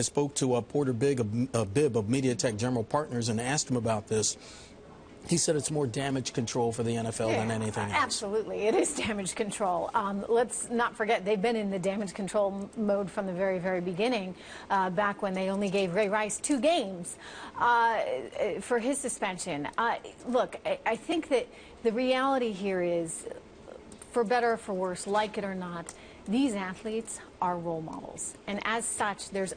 I spoke to Porter Bibb of MediaTek General Partners and asked him about this. He said it's more damage control for the NFL than anything else. Absolutely, it is damage control. Let's not forget they've been in the damage control mode from the very, very beginning, back when they only gave Ray Rice 2 games for his suspension. Look, I think that the reality here is, for better or for worse, like it or not, these athletes are role models. And as such, there's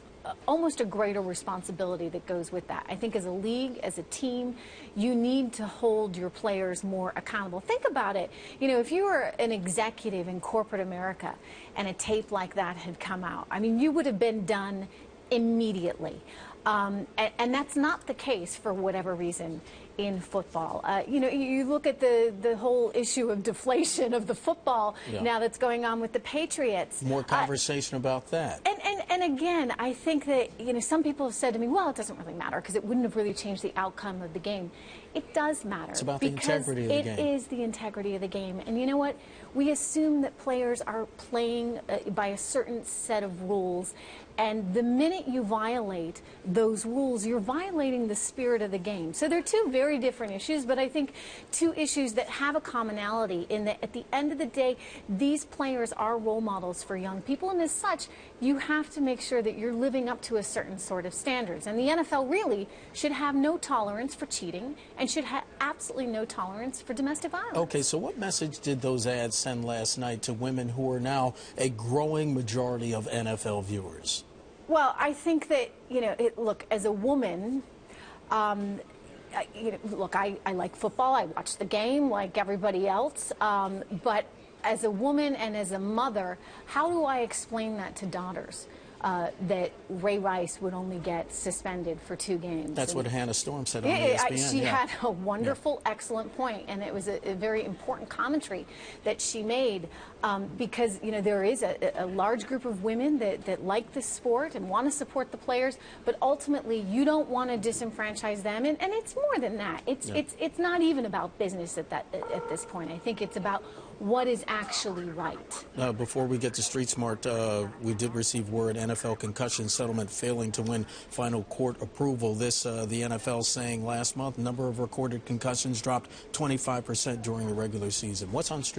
almost a greater responsibility that goes with that. I think as a league, as a team, you need to hold your players more accountable. Think about it. You know, if you were an executive in corporate America and a tape like that had come out, I mean, you would have been done immediately. And that's not the case for whatever reason in football. You know, you look at the whole issue of deflation of the football now that's going on with the Patriots. More conversation about that. And again, I think that, you know, some people have said to me, well, it doesn't really matter because it wouldn't have really changed the outcome of the game. It does matter. It's about the integrity of the game. It is the integrity of the game. And you know what? We assume that players are playing by a certain set of rules. And the minute you violate those rules, you're violating the spirit of the game. So they're two very different issues, but I think two issues that have a commonality in that at the end of the day, these players are role models for young people. And as such, you have to make sure that you're living up to a certain sort of standards. And the NFL really should have no tolerance for cheating and should have absolutely no tolerance for domestic violence. Okay, so what message did those ads send last night to women who are now a growing majority of NFL viewers? Well, I think that, you know, look, as a woman, you know, look, I like football. I watch the game like everybody else. But as a woman and as a mother, how do I explain that to daughters? That Ray Rice would only get suspended for 2 games. That's what Hannah Storm said on ESPN. She had a wonderful, excellent point, and it was a very important commentary that she made because, you know, there is a large group of women that like this sport and want to support the players, but ultimately you don't want to disenfranchise them, and it's more than that. It's not even about business at this point. I think it's about what is actually right. Before we get to Street Smart, we did receive word NFL concussion settlement failing to win final court approval. This, the NFL saying last month, number of recorded concussions dropped 25% during the regular season. What's on Street